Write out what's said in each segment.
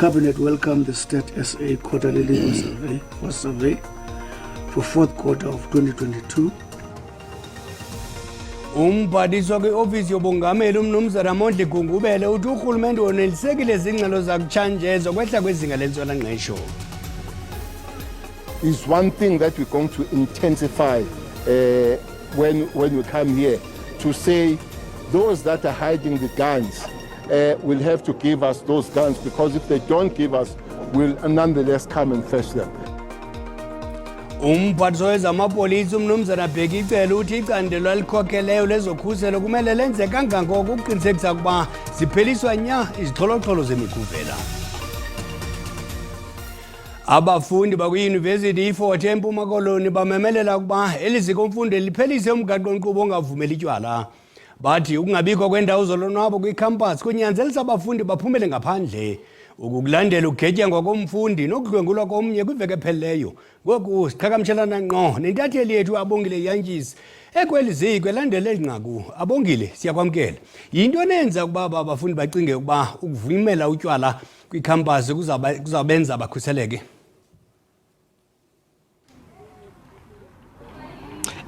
Cabinet welcomed the State SA quarterly survey for fourth quarter of 2022. Umphathiswa kwi-ofisi yobongameli umnumzana Mondli Gungubele uthi urhulumente wonelisekile izingxelo zakutshanje kwehla kwezinga lentswela-ngqesho. Is one thing that we're going to intensify when we come here to say those that are hiding the guns will have to give us those guns, because if they don't give us, we'll nonetheless come and fetch them. Umphathiswa wezamapolisa umnumzana uBheki Cele uthi icandelo elikhokeleyo lezokhuselo kumele lenze kangangoko ukuqinisekisa ukuba zipheliswa nya izixholo-xholo zemiguvela. Abafundi bakwiYunivesithi eFort eMpuma Koloni bamemelela ukuba eliziko mfundo liphelise umgaqo-nkqubo ongavumeli utywala. Bathi ukungabikho kwendawo zolonwabo kwikhampasi kunyanzelisa abafundi baphumele ngaphandle ukukulandela ukugetyengwa komfundi nokudlwengulwa komnye kwiveki ephelileyo. Ngoku siqhagamshelana ngqo nentatheli yethu Abongile Yantshisi ekweli ziko elandela eli nqaku. Abongile, siyakwamkela. Yinto nenza ukuba abafundi bacinge ukuba ukuvumela utywala kwikhampasi kuzabenza bakhuseleke?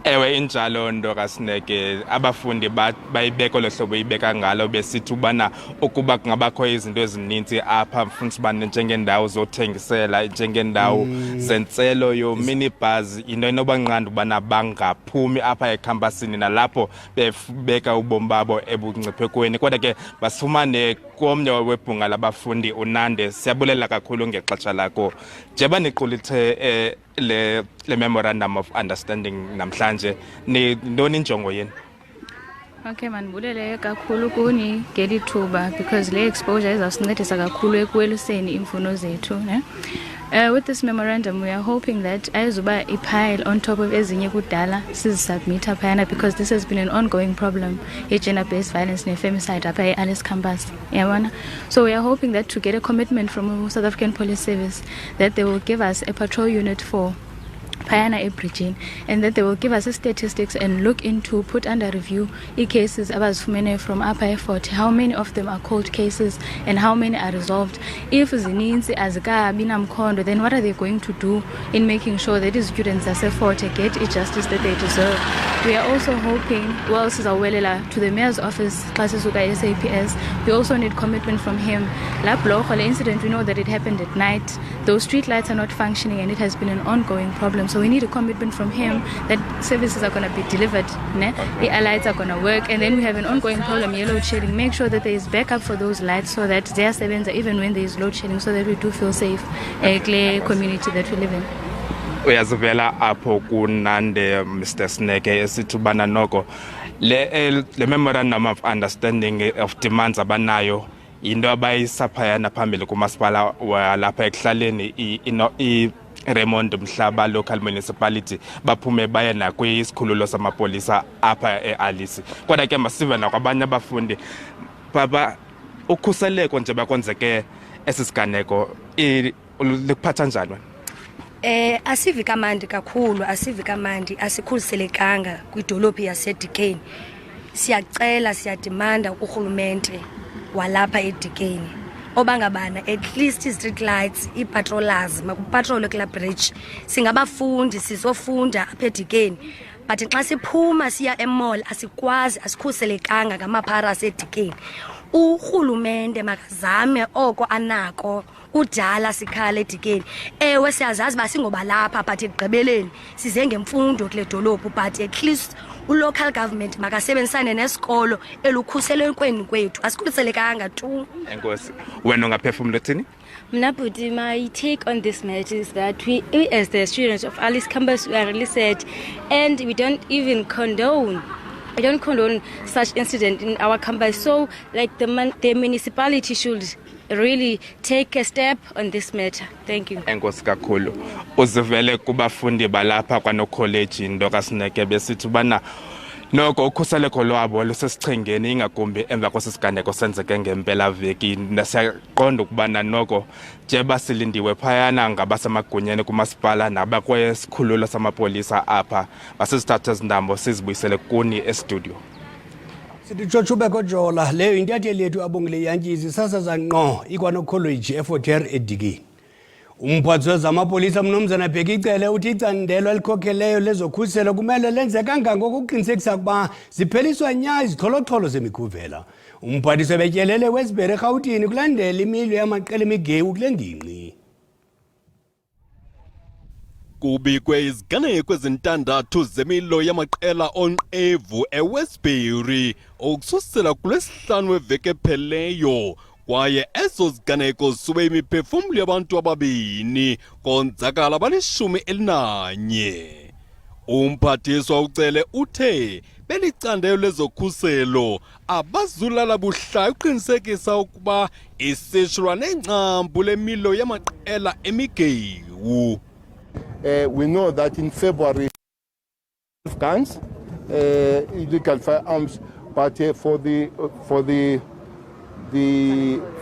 Ewe injalo nto kaSineke, abafundi bayibeka lo hlobo ibeka ngalo besithi ubana ukuba kungabakho izinto ezininzi apha mfundisi ubana njengeendawo zothengisela, njengeendawo zentselo yo-minibus, into enobanqanda ubana bangaphumi apha ekhampasini nalapho bebeka ubomi babo ebungciphekweni. Kodwa ke basifumane komnye webhunga labafundi uNande. Siyabulela kakhulu ngexesha lakho. Njeba niqulithe le memorandum of understanding namhlanje, nintoni injongo yenu? Okay, manibulele kakhulu kuni ngeli thuba, because le exposure izawusincedisa kakhulu ekweluseni imfuno zethu, ne? With this memorandum, we are hoping that ayizuba pile on top of ezinye kudala sizisubmita phayana, because this has been an ongoing problem, gender-based violence ne-femicide apha e-Alice campus. Yabona? So we are hoping that to get a commitment from South African Police Service that they will give us a patrol unit for Payana Bridging, and that they will give us statistics and look into, put under review cases abazifumene from upper eFort, how many of them are cold cases and how many are resolved. If zininzi azikabi namkhondo, then what are they going to do in making sure that these students are eFort get justice that they deserve? We are also hoping, well, sizawelela to the mayor's office, Xasuka SAPS. We also need commitment from him. La Blocho, the incident, we know that it happened at night. Those street lights are not functioning and it has been an ongoing problem. So we need a commitment from him that services are going to be delivered, the lights are going to work, and then we have an ongoing problem, load shedding. Make sure that there is backup for those lights so that they are servants even when there is load shedding, so that we do feel safe, a clear community that we live in. Uyazivela apho kunande Mr. Sneke esithi ubana noko le memorandum of understanding of demands abanayo into abayisaphayana phambili kumasipala walapha ekuhlaleni Raymond Mhlaba local municipality baphume baye nakwisikhululo samapolisa apha eAlice. Kodwa ke masive nakwabanye abafundi baba ukhuseleko nje bakonzeke esisiganeko likuphatha njani? Asivi kamandi kakhulu, asivi kamandi, asikhuselekanga kwidolophu yaseDikeni. Siyacela, siyadimanda kurhulumente walapha eDikeni obangabana at least street lights, i-patrollers makupatrol kula bridge, singabafundi sizofunda apha eDikeni, but xa siphuma siya emall asikwazi, asikhuselekanga ngamaphara aseDikeni. Urhulumente makazame oko anako udala sikhala eDikeni. Ewe siyazazi ba singoba lapha, but ekugqibeleni size ngemfundo kule dolophu, but at least local government makasebenzisane nesikolo elukhuselekweni kwethu, asikhuselekanga tu. Enkosi, wena ungaphefumla uthini? Mna bhuti, my take on this matter is that we as the students of Alice campus, we are really sad, and we don't even condone such incident in our campus. So like the municipality should really take a step on this matter. Thank you. Enkosi kakhulu. Uzivele kubafundi balapha kwano college into kaSineke besithi ubana noko ukhuseleko lwabo lusesichengeni ingakumbi emva kwesisiganeko senzeke ngempela veki. Nasiyaqonda ukubana noko njeba silindiwe phayana ngabasemagunyeni kumasipala nabakwesikhululo samapolisa apha basizithatha izindambo sizibuyisele kuni estudio. Sithothubeko jola leyo intatheli yethu abongile yantyisi sasaza ngqo ikwanocollege eFort Hare edikini. Umphathi wezamapolisa mnumzana Bheki Cele uthi icandelo elikhokheleyo lezokhuselo kumele lenze kangangoko ukuqinisekisa ukuba zipheliswa nya izixholo-xholo zemikhuvela. Umphathiswa betyelele eWestbury eRhawutini kulandela imilwo yamaqela emigewu kule ngingqi. Kubikwe iziganeko ezintandathu zemilo yamaqela onqevu eWestbury okususela kulwesihlanu weveki epheleyo, kwaye ezo ziganeko zisube imiphefumlo yabantu ababini konzakala abali-11. Umphathiswa uCele uthe belicandelo lezokhuselo abazulala buhlayo uqinisekisa ukuba isishwa nengcambu lemilo yamaqela emigewu. We know that in February, guns, illegal firearms, but for the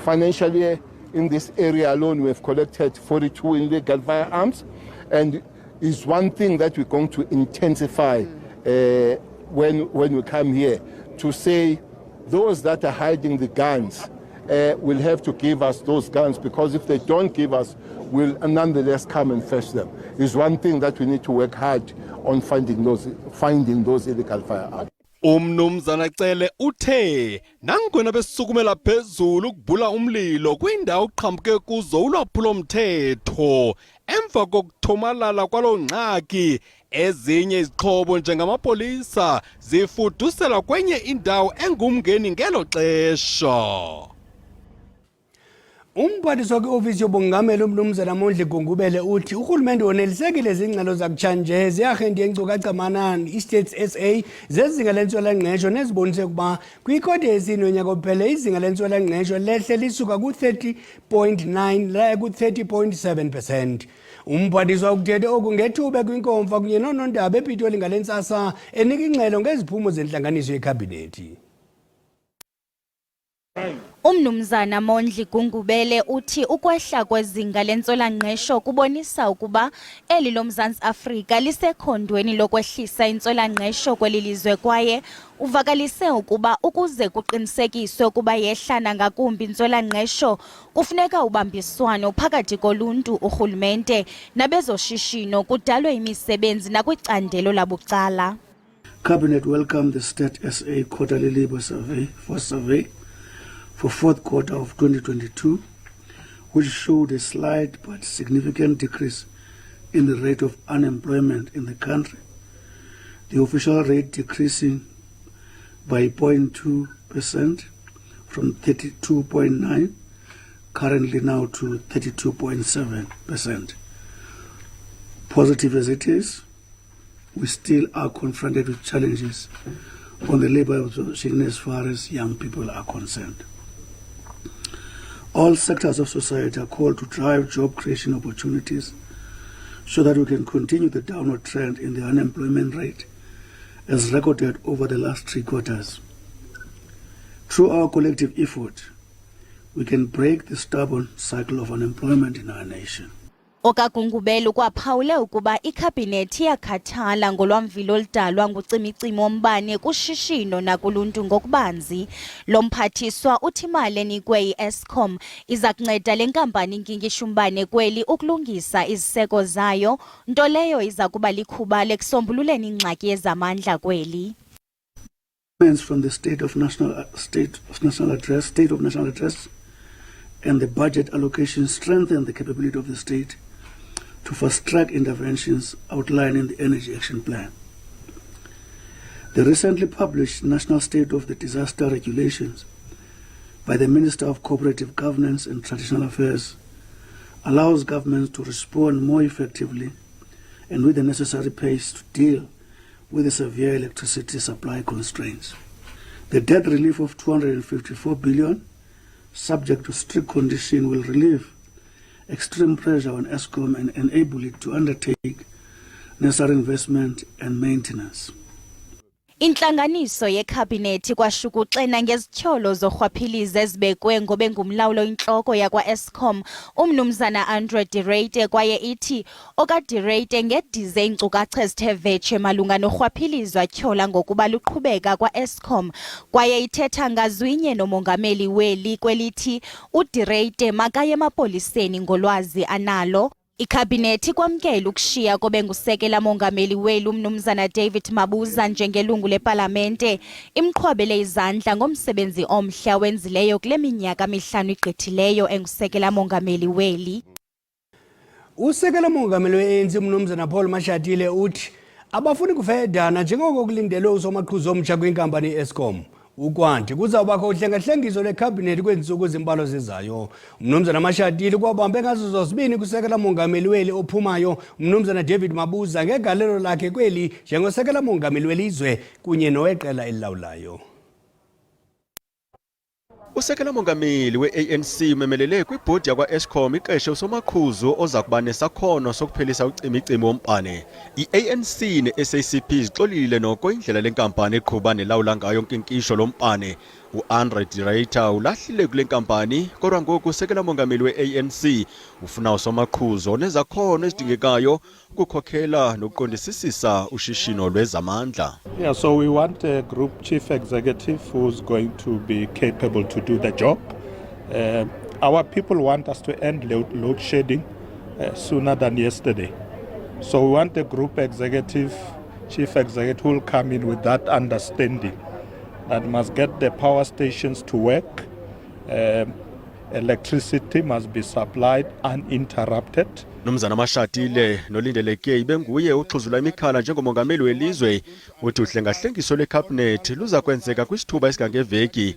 financial year in this area alone, we have collected 42 illegal firearms, and is one thing that we're going to intensify when we come here to say those that are hiding the guns will have to give us those guns, because if they don't give us, we'll nonetheless come and fetch them. Is one thing that we need to work hard on finding those illegal firearms. Umnumzana Cele uthe nangona besukumela phezulu ukubhula umlilo kwindawo uqhambuke kuzo ulwaphulomthetho emva kokuthomalala kwalo ngxaki, ezinye izixhobo njengamapolisa zifudusela kwenye indawo engumngeni ngelo xesha. Umphathiswa kwi-ofisi yobongameli umnumzana Mondli Gungubele uthi urhulumente wonelisekile zingxelo zakutshanje zearhente yenkcukacha manani i-States SA zezinga lentswela-ngqesho nezibonise ukuba kwikota yesine yonyaka ophele izinga lentswela-ngqesho lehle lisuka ku-30.9 laya ku-30.7%. Umphathiswa ukuthethe oku ngethuba kwinkomfa kunye noonondaba ePitoli ngale ntsasa enika ingxelo ngeziphumo zentlanganiso yeKhabhinethi. Umnumzana Mondli Gungubele uthi ukwehla kwezinga lentswela-ngqesho kubonisa ukuba eli loMzantsi Afrika lisekhondweni lokwehlisa intswela-ngqesho kweli lizwe, kwaye uvakalise ukuba ukuze kuqinisekiswe ukuba yehla nangakumbi intswela-ngqesho kufuneka ubambiswano phakathi koluntu, urhulumente nabezoshishino kudalwe imisebenzi nakwicandelo labucala. Cabinet welcomed the State SA quarterly labour survey for fourth quarter of 2022, which showed a slight but significant decrease in the rate of unemployment in the country, the official rate decreasing by 0.2% from 32.9 currently now to 32.7%. Positive as it is, we still are confronted with challenges on the labour situation as far as young people are concerned. All sectors of society are called to drive job creation opportunities so that we can continue the downward trend in the unemployment rate as recorded over the last 3 quarters. Through our collective effort, we can break the stubborn cycle of unemployment in our nation. Okagungubele ukwaphawule ukuba ikhabhinethi yakhathala ngolwamvilo oludalwa ngucimicimi wombane kushishino nakuluntu ngokubanzi. Lo mphathiswa uthi imali enikwe i-Eskom iza kunceda le nkampani inkingisha umbane kweli ukulungisa iziseko zayo, nto leyo iza kuba likhuba lekusombululeni ingxaki yezamandla kweli. From the State of National Address and the budget allocation strengthen the capability of the state to fast-track interventions outlined in the Energy Action Plan. The recently published National State of the Disaster Regulations by the Minister of Cooperative Governance and Traditional Affairs allows governments to respond more effectively and with the necessary pace to deal with the severe electricity supply constraints. The debt relief of 254 billion, subject to strict condition, will relieve extreme pressure on Eskom and enable it to undertake necessary investment and maintenance. Intlanganiso yeKhabhinethi kwashukuxena ngezityholo zorhwaphilizo ezibekwe ngobengumlawulo intloko yakwa-Eskom umnumzana Andre Dirate kwaye ithi okaDirate ngedize iinkcukacha ezithe vetshe malunga norhwaphilizo atyhola ngokuba luqhubeka kwa-Eskom kwaye ithetha ngazwinye nomongameli weli kwelithi uDirate makaye emapoliseni ngolwazi analo. Ikhabhinethi kwamkela ukushiya kobengusekela mongameli welu umnumzana David Mabuza njengelungu lepalamente imqhwabele izandla ngomsebenzi omhle wenzileyo kule minyaka mihlanu igqithileyo engusekela mongameli weli. Usekela mongameli we-ANC umnumzana uMashatile uthi abafuni kufedana njengoko kulindelwe usomaqhuzu omtsha kwinkampani i-Eskom. Ukwanti kuzawubakho uhlengahlengiso lweKhabhinethi kwezinsuku ezimbalwa zizayo. Umnumzana uMashatile kwabambe ngazo zozibini kusekela mongameli weli ophumayo umnumzana David Mabuza ngegalelo lakhe kweli njengosekela mongameli welizwe kunye noweqela elilawulayo. Usekela mongameli we-ANC umemelele kwibhodi yakwa-Eskom iqeshe usomaqhuzu oza kuba nesakhono sokuphelisa ucimicimi wombane. I-ANC ne-SABC zixolile noko indlela lenkampani eqhuba nelawula ngayo unkinkisho lombane. U-Andre Dirate ulahlile kule nkampani kodwa ngoku usekela mongameli we-ANC ufuna usomaqhuzu onezakhono ezidingekayo ukukhokhela nokuqondisisisa ushishino lwezamandla. Yeah, so we want a group chief executive who's going to be capable to do the job. Our people want us to end load shedding sooner than yesterday. So we want a group executive, chief executive who will come in with that understanding that must get the power stations to work. Electricity must be supplied uninterrupted. Nomzana Mashatile nolindeleke ibenguye uxhuzula imikhala njengomongameli welizwe uthi uhlengahlengiso lweKhabhinethi luza kwenzeka kwisithuba esikangeveki.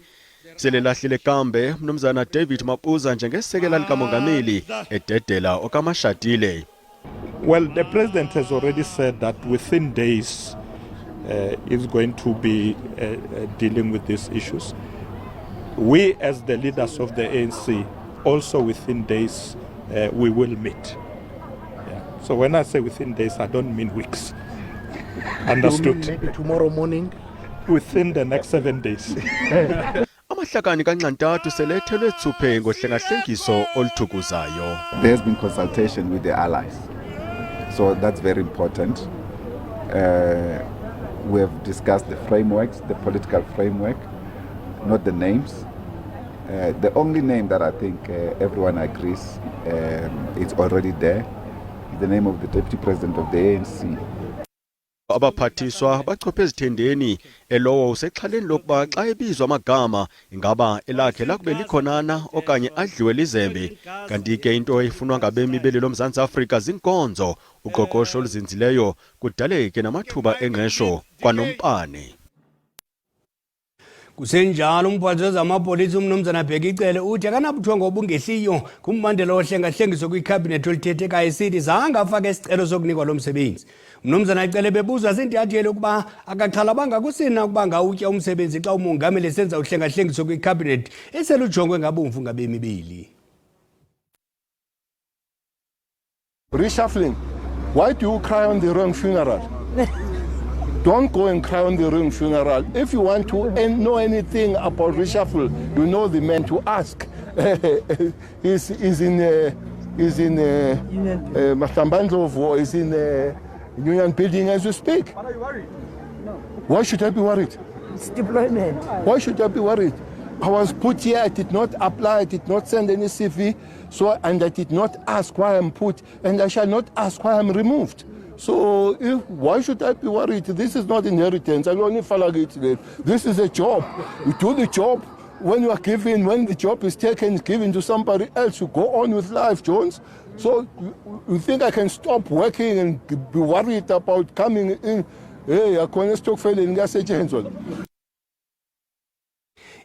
Cele lahlile kambe nomzana David Mabuza njengesekela likamongameli ededela okaMashatile. Well, the president has already said that within days is going to be dealing with these issues. We as the leaders of the ANC also within days we will meet. So when I say within days, I don't mean weeks. Understood? Maybe tomorrow morning? Within the next 7 days. Amahlakani kaNxantathu selethelwe etsuphe ngohlengahlengiso oluthukuzayo. There has been consultation with the allies. So that's very important. We have discussed the frameworks, the political framework, not the names. The only name that I think everyone agrees is already there. The name of the Deputy President of the ANC. Abaphathiswa bachophe ezithendeni elowo usexhaleni lokuba xa ebizwa amagama ingaba elakhe lakube likhonana okanye adliwe lizembe kanti ke into efunwa ngabemi belelo Mzantsi Afrika zinkonzo uqoqosho oluzinzileyo kudaleke namathuba engqesho kwanompane. Kusenjalo umphathi wezamapolisa umnumzana uBheki Cele uthi akanabuthongo obungehliyo kumbandela ohlengahlengiso kwikhabhinethi olithethekayo esithi zange afake isicelo sokunikwa lo msebenzi. Umnumzana Cele bebuzwa zintatheli ukuba Akaxhalabanga kusina ukuba ngawutya umsebenzi xa umongameli esenza uhlengahlengiso kwikhabhinethi eselujongwe ngabomvu ngabemi beli. Reshuffling. Why do you cry on the wrong funeral? Don't go and cry on the wrong funeral. If you want to know anything about reshuffle, you know the man to ask. He's in Mashtambandlov or is in Union Building as we speak. What are you worried? No. Why should I be worried? It's deployment. Why should I be worried? I was put here, I did not apply, I did not send any CV, and I did not ask why I'm put, and I shall not ask why I'm removed. So why should I be worried? This is not inheritance. I don't need. This is a job. You do the job. When you are given, when the job is taken, given to somebody else, you go on with life, Jones. So you think I can stop working and be worried about coming in? Hey, I can't stop failing.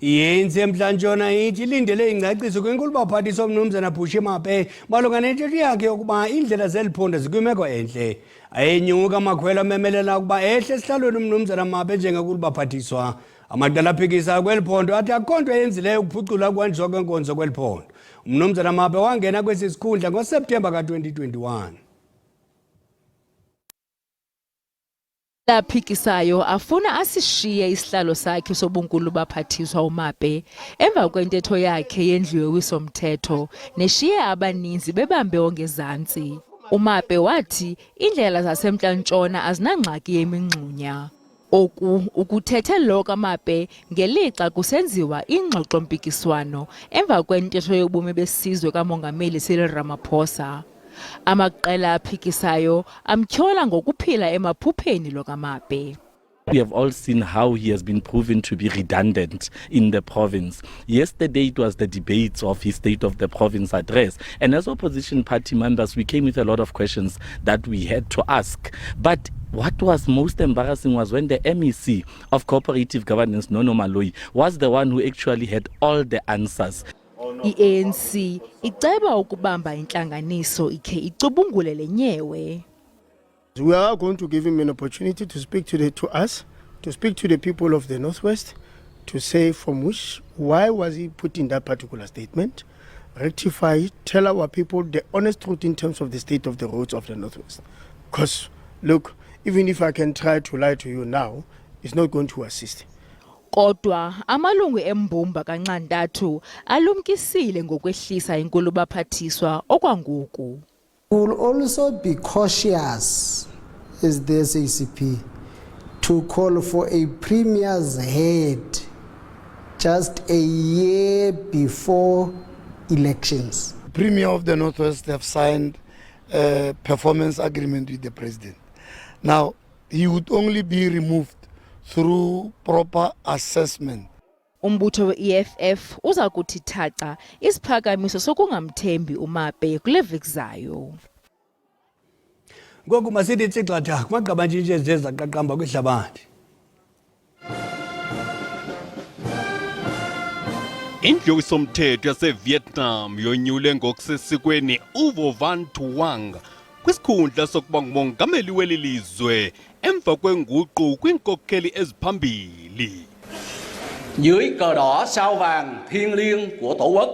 I-ANC emhlantshona ithi ilindele ingcaciso kwinkulu baphathiswa umnumzana uMaape malunga nentetho yakhe yokuba indlela zeliphondo zikwimeko entle. Ayenyuka amakhwelo amemelela ukuba ehle esihlalweni umnumzana uMaape njengenkulu baphathiswa. Amaqela aphikisa kweliphondo athi akho nto eyenzileyo ukuphucula ukwanjiswa kwenkonzo kweliphondo. Umnumzana uMaape wangena kwesikhundla ngoSeptemba ka-2021. Laphikisayo afuna asishiye isihlalo sakhe sobunkulu baphathiswa uMaape emva kwentetho yakhe yendlu yowiso-mthetho neshiye abaninzi bebambe ongezantsi. uMaape wathi indlela zasemntla-ntshona azinangxaki yemingxunya. Oku ukuthethe lo kaMaape ngelixa kusenziwa ingxoxo-mpikiswano emva kwentetho yobume besizwe kamongameli Cele Ramaphosa. Amaqela aphikisayo amtyhola ngokuphila emaphupheni lo kaMaape. We have all seen how he has been proven to be redundant in the province. Yesterday it was the debates of his State of the Province address. And as opposition party members, we came with a lot of questions that we had to ask. But what was most embarrassing was when the MEC of Cooperative Governance, Nono Maloi, was the one who actually had all the answers. I-ANC iceba ukubamba intlanganiso ikhe icubungule le nyewe. We are going to give him an opportunity to speak to us, to speak to the people of the Northwest, to say why was he put in that particular statement, rectify it, tell our people the honest truth in terms of the state of the roads of the Northwest. Because, look, even if I can try to lie to you now, it's not going to assist. Kodwa amalungu embumba kanxantathu alumkisile ngokwehlisa inkulu baphathiswa okwangoku. We will also be cautious as the SACP to call for a premier's head just a year before elections. Premier of the Northwest have signed a performance agreement with the president. Now, he would only be removed through proper assessment. Umbutho we-EFF uza kuthi thaca isiphakamiso sokungamthembi uMaape kule veki zayo. Ngoku masithi tsixatha kumagqabantshintshi zezaqaqamba kwihlabathi. Indlu yowiso-mthetho yaseVietnam yonyule ngokusesikweni uVan Thuong kwisikhundla sokuba ngumongameli weli lizwe emva kwenguqu kwiinkokheli eziphambili. Dưới cờ đỏ sao vàng thiêng liêng của Tổ quốc.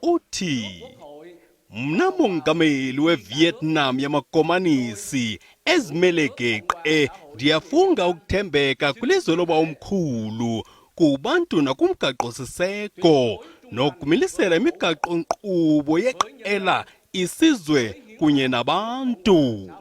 Uthi mna mongameli weVietnam yamakomanisi ezimelegeqe ndiyafunga ukuthembeka kwilizwe loba omkhulu kubantu nakumgaqo-siseko nokumilisela imigaqo-nkqubo yeqela isizwe kunye nabantu.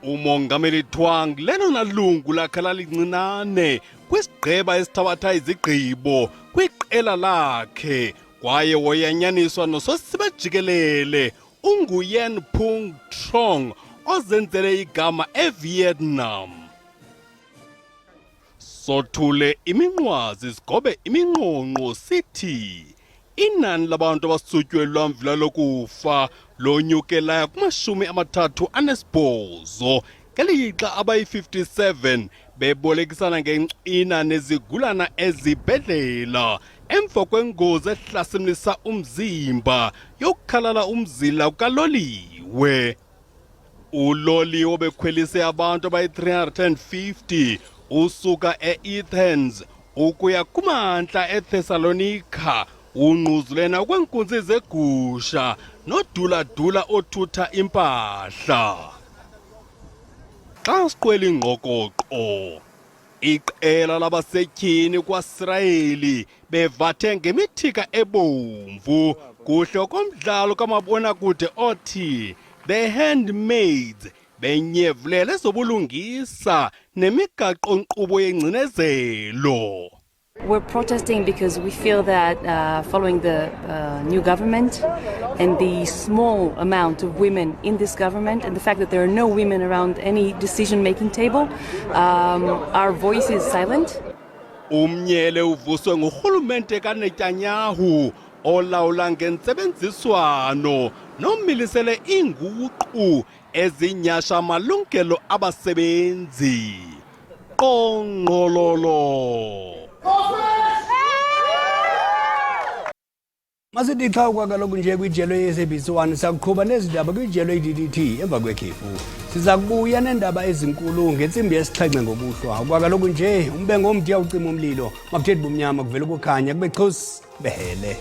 Umongameli Thuong lelona lungu lakhe lalincinane kwisigqeba esithabatha izigqibo kwiqela lakhe kwaye woyanyaniswa nososiba jikelele uNguyen Phuong Trong ozenzele igama eVietnam. Sothule iminqwazi sigobe iminqonqo sithi inani labantu abasutywe lwamvila lokufa lonyukela kuma-38 ngelixa abayi-57 bebolekisana ngencina nezigulana ezibhedlela emva kwengozi ehlasimlisa umzimba yokukhalala umzila kukaloliwe. Uloliwe bekhwelise abantu abayi-350 usuka e-Athens ukuya kumantla eThessalonika unquzulena kwenkunzi zegusha nodula-dula othutha impahla. Xa siqwela ingqokoqo, iqela labasetyhini kwaSirayeli bevathe ngemithika ebomvu kuhle komdlalo kamabonakude othi The Handmaids benyevulele ezobulungisa nemigaqo-nkqubo yengcinezelo. We're protesting because we feel that following the new government and the small amount of women in this government and the fact that there are no women around any decision-making table, our voice is silent. Umnyele uvuswe ngurhulumente kaNetanyahu olawula ngentsebenziswano nomilisele inguqu ezinyasha amalungelo abasebenzi. Qongqololo. Masithi xa ukwakaloku nje kwijelo ye-SABC 1 sakuqhuba nezindaba kwijelo ye-DDT emva kwekhefu. Siza kubuya neendaba ezinkulu ngentsimbi yesixhenxe ngobuhlwa. Ukwakaloku nje umbe ngomthi awucima umlilo makuthethi bumnyama kuvele kukhanya kube chusi behele.